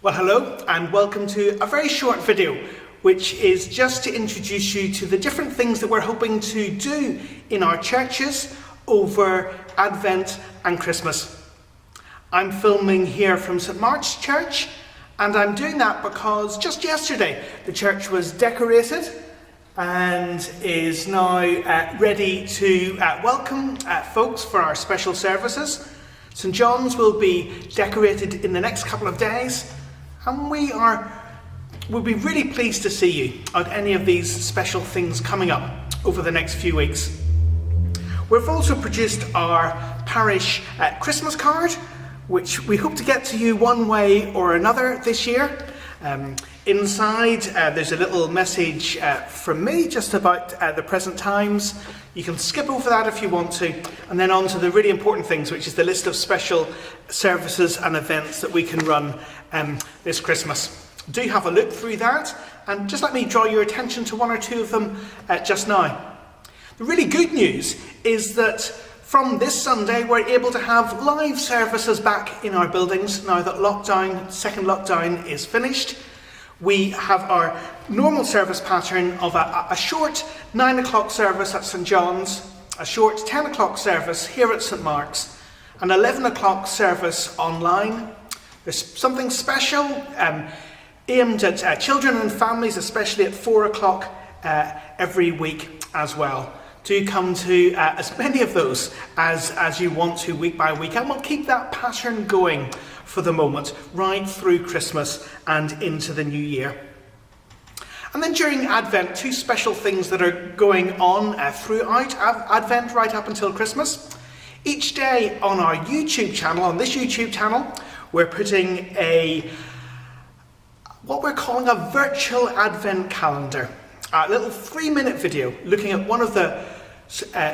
Well, hello and welcome to a very short video which is just to introduce you to the different things that we're hoping to do in our churches over Advent and Christmas. I'm filming here from St Mark's Church, and I'm doing that because just yesterday the church was decorated and is now ready to welcome folks for our special services. St John's will be decorated in the next couple of days, and we'll be really pleased to see you at any of these special things coming up over the next few weeks. We've also produced our parish Christmas card, which we hope to get to you one way or another this year. Inside there's a little message from me just about the present times. You can skip over that if you want to, and then on to the really important things, which is the list of special services and events that we can run this Christmas. Do have a look through that, and just let me draw your attention to one or two of them just now. The really good news is that from this Sunday we're able to have live services back in our buildings now that second lockdown is finished. We have our normal service pattern of a short 9 o'clock service at St John's, a short 10 o'clock service here at St Mark's, an 11 o'clock service online. There's something special aimed at children and families, especially at 4 o'clock every week as well. Do come to as many of those as you want to week by week, and we'll keep that pattern going for the moment, right through Christmas and into the new year. And then during Advent, two special things that are going on throughout Advent right up until Christmas. Each day on our YouTube channel, on this YouTube channel, we're putting what we're calling a virtual Advent calendar. A little 3-minute video looking at one of the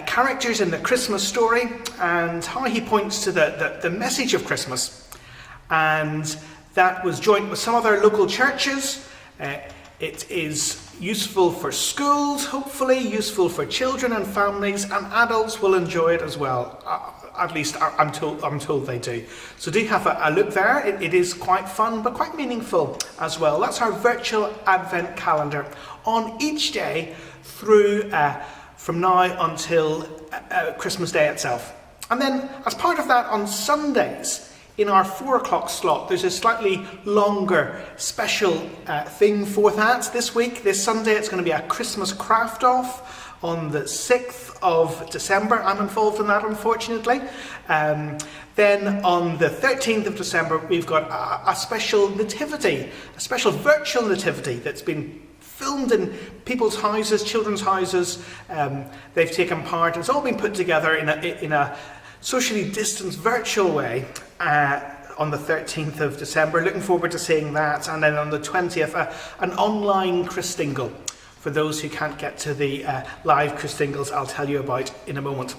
characters in the Christmas story and how he points to the message of Christmas. And that was joined with some other local churches. It is useful for schools, hopefully, useful for children and families, and adults will enjoy it as well. At least I'm told they do. So do have a look there. It is quite fun, but quite meaningful as well. That's our virtual Advent calendar on each day through from now until Christmas Day itself. And then as part of that, on Sundays, in our 4 o'clock slot, there's a slightly longer special thing for that this week. This Sunday, it's going to be a Christmas craft-off on the 6th of December. I'm involved in that, unfortunately. Then on the 13th of December, we've got a special nativity, a special virtual nativity that's been filmed in people's houses, children's houses. They've taken part. It's all been put together in a socially distanced virtual way on the 13th of December. Looking forward to seeing that. And then on the 20th, an online Christingle for those who can't get to the live Christingles I'll tell you about in a moment.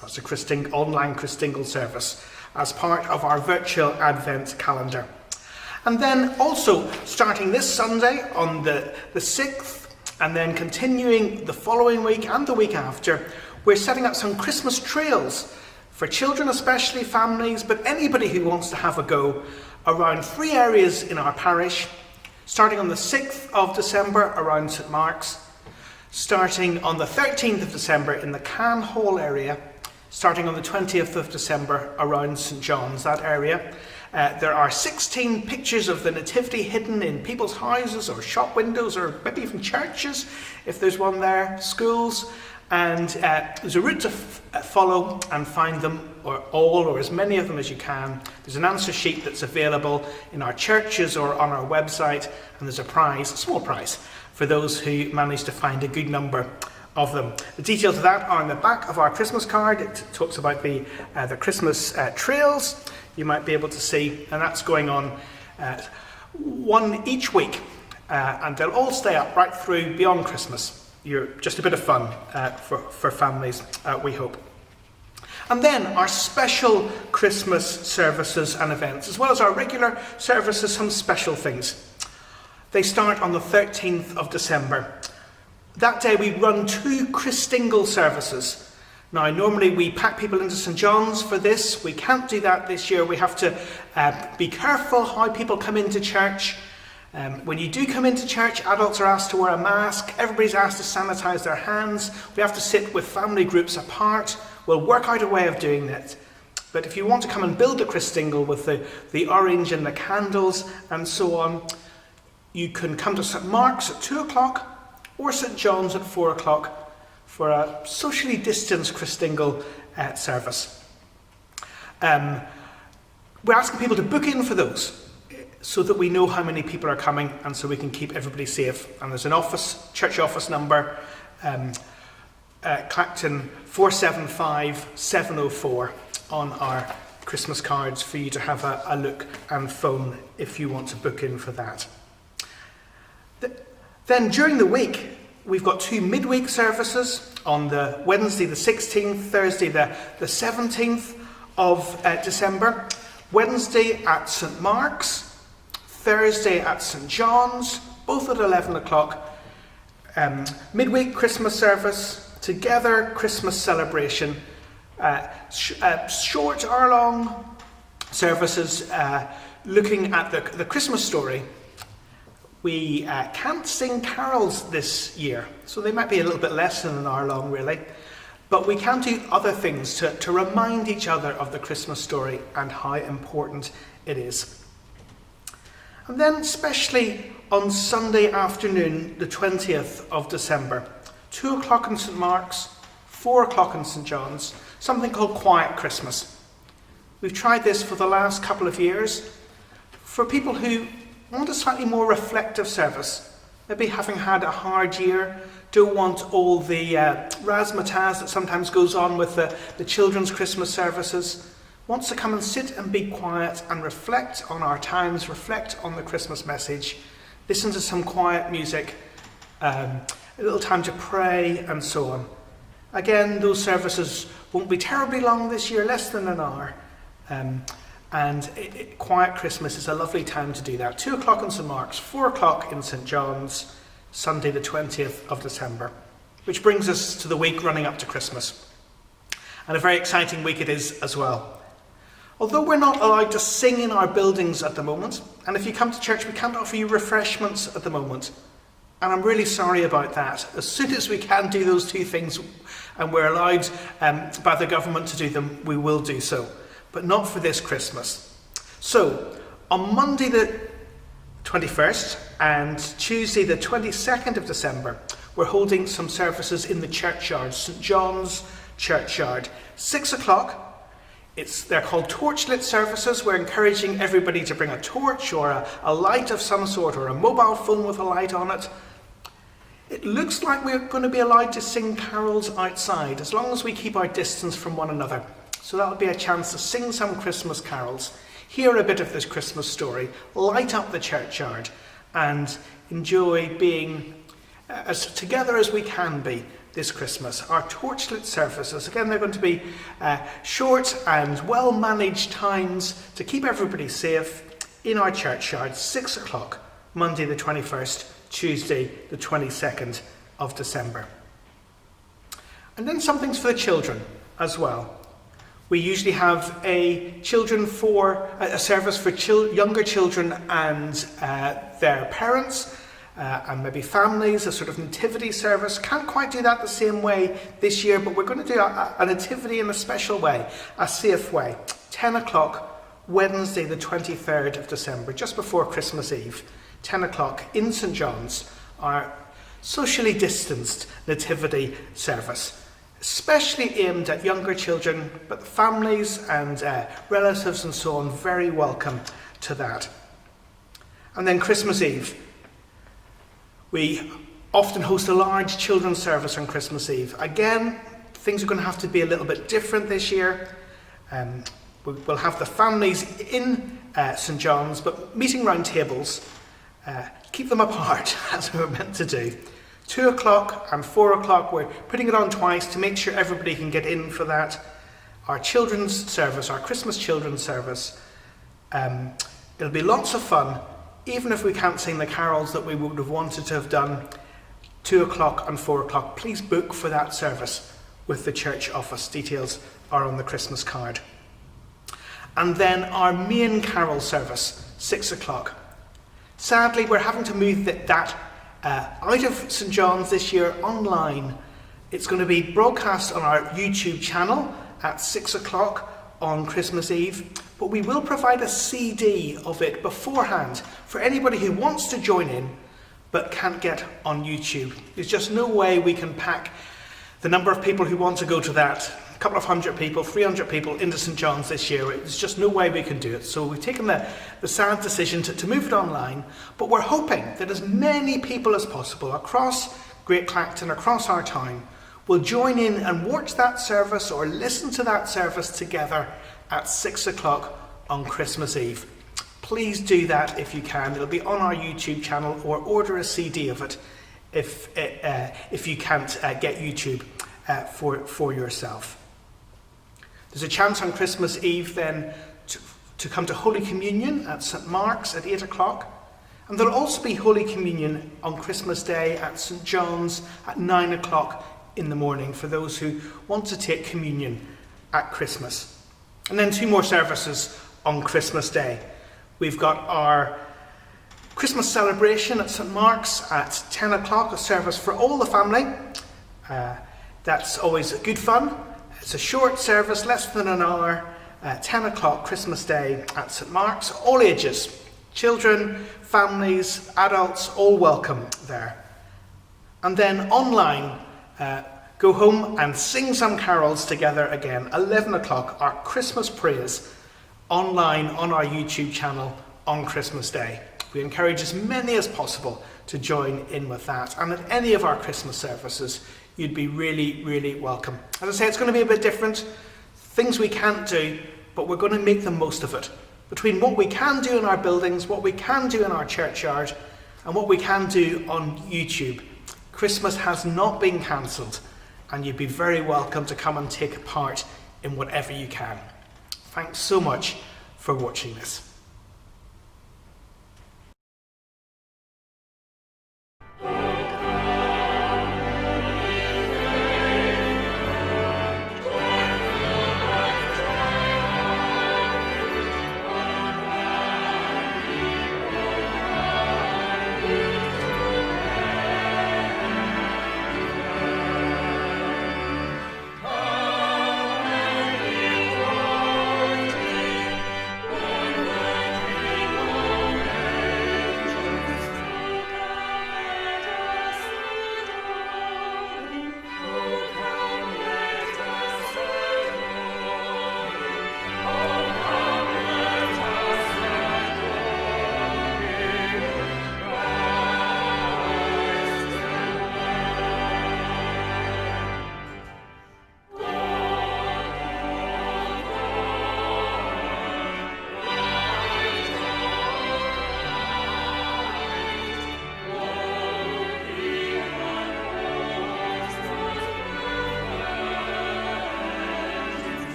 That's a online Christingle service as part of our virtual Advent calendar. And then also starting this Sunday on the 6th, and then continuing the following week and the week after, we're setting up some Christmas trails for children, especially families, but anybody who wants to have a go around 3 areas in our parish, starting on the 6th of December around St Mark's, starting on the 13th of December in the Can Hall area, starting on the 20th of December around St John's, that area. There are 16 pictures of the Nativity hidden in people's houses or shop windows or maybe even churches, if there's one there, schools. And there's a route to follow and find them, or all, or as many of them as you can. There's an answer sheet that's available in our churches or on our website, and there's a prize, a small prize, for those who manage to find a good number of them. The details of that are on the back of our Christmas card. It talks about the Christmas trails you might be able to see, and that's going on one each week, and they'll all stay up right through beyond Christmas. You're just a bit of fun for families, we hope. And then our special Christmas services and events, as well as our regular services, some special things. They start on the 13th of December. That day we run 2 Christingle services. Now, normally we pack people into St John's for this. We can't do that this year. We have to be careful how people come into church. When you do come into church, adults are asked to wear a mask. Everybody's asked to sanitize their hands. We have to sit with family groups apart. We'll work out a way of doing that. But if you want to come and build the Christingle with the orange and the candles and so on, you can come to St Mark's at 2 o'clock or St John's at 4 o'clock for a socially distanced Christingle service. We're asking people to book in for those so that we know how many people are coming and so we can keep everybody safe. And there's an church office number, Clacton 475 704 on our Christmas cards for you to have a look and phone if you want to book in for that. Then during the week, we've got 2 midweek services on the Wednesday the 16th, Thursday the 17th of December. Wednesday at St Mark's, Thursday at St John's, both at 11 o'clock. Midweek Christmas service, together Christmas celebration. Short hour-long services looking at the Christmas story. We can't sing carols this year, so they might be a little bit less than an hour long really, but we can do other things to remind each other of the Christmas story and how important it is. And then especially on Sunday afternoon, the 20th of December, 2 o'clock in St Mark's, 4 o'clock in St John's, something called Quiet Christmas. We've tried this for the last couple of years for people who want a slightly more reflective service, maybe having had a hard year, don't want all the razzmatazz that sometimes goes on with the children's Christmas services, wants to come and sit and be quiet and reflect on our times, reflect on the Christmas message, listen to some quiet music, a little time to pray and so on. Again, those services won't be terribly long this year, less than an hour. And Quiet Christmas is a lovely time to do that. 2 o'clock in St Mark's, 4 o'clock in St John's, Sunday the 20th of December. Which brings us to the week running up to Christmas. And a very exciting week it is as well. Although we're not allowed to sing in our buildings at the moment, and if you come to church we can't offer you refreshments at the moment. And I'm really sorry about that. As soon as we can do those two things, and we're allowed by the government to do them, we will do so. But not for this Christmas. So, on Monday the 21st and Tuesday the 22nd of December, we're holding some services in the churchyard, St John's Churchyard. 6 o'clock, they're called torchlit services. We're encouraging everybody to bring a torch or a light of some sort or a mobile phone with a light on it. It looks like we're going to be allowed to sing carols outside as long as we keep our distance from one another. So that'll be a chance to sing some Christmas carols, hear a bit of this Christmas story, light up the churchyard and enjoy being as together as we can be this Christmas. Our torchlit services, again, they're going to be short and well-managed times to keep everybody safe in our churchyard, 6 o'clock, Monday the 21st, Tuesday the 22nd of December. And then some things for the children as well. We usually have a service for younger children and their parents and maybe families, a sort of nativity service. Can't quite do that the same way this year, but we're going to do a nativity in a special way, a safe way. 10 o'clock, Wednesday the 23rd of December, just before Christmas Eve. 10 o'clock in St John's, our socially distanced nativity service. Especially aimed at younger children, but families and relatives and so on, very welcome to that. And then Christmas Eve. We often host a large children's service on Christmas Eve. Again, things are going to have to be a little bit different this year. We'll have the families in St John's, but meeting round tables, keep them apart as we were meant to do. 2 o'clock and 4 o'clock, we're putting it on twice to make sure everybody can get in for that. Our children's service, our Christmas children's service, it'll be lots of fun, even if we can't sing the carols that we would have wanted to have done. 2 o'clock and 4 o'clock, please book for that service. with the church office. Details are on the Christmas card. And then our main carol service, 6 o'clock. Sadly, we're having to move that out of St John's this year online. It's going to be broadcast on our YouTube channel at 6 o'clock on Christmas Eve, but we will provide a CD of it beforehand for anybody who wants to join in but can't get on YouTube. There's just no way we can pack the number of people who want to go to that, a couple of hundred people, 300 people into St John's this year. There's just no way we can do it. So we've taken the sad decision to move it online, but we're hoping that as many people as possible across Great Clacton, across our town, will join in and watch that service or listen to that service together at 6 o'clock on Christmas Eve. Please do that if you can. It'll be on our YouTube channel, or order a CD of it if you can't get YouTube for yourself. There's a chance on Christmas Eve then to come to Holy Communion at St Mark's at 8 o'clock. And there'll also be Holy Communion on Christmas Day at St John's at 9 o'clock in the morning for those who want to take communion at Christmas. And then 2 more services on Christmas Day. We've got our Christmas celebration at St Mark's at 10 o'clock, a service for all the family. That's always good fun. It's a short service, less than an hour, 10 o'clock Christmas Day at St Mark's. All ages, children, families, adults, all welcome there. And then online, go home and sing some carols together again. 11 o'clock, our Christmas praise online on our YouTube channel on Christmas Day. We encourage as many as possible to join in with that. And at any of our Christmas services, you'd be really, really welcome. As I say, it's going to be a bit different. Things we can't do, but we're going to make the most of it. Between what we can do in our buildings, what we can do in our churchyard, and what we can do on YouTube, Christmas has not been cancelled, and you'd be very welcome to come and take part in whatever you can. Thanks so much for watching this.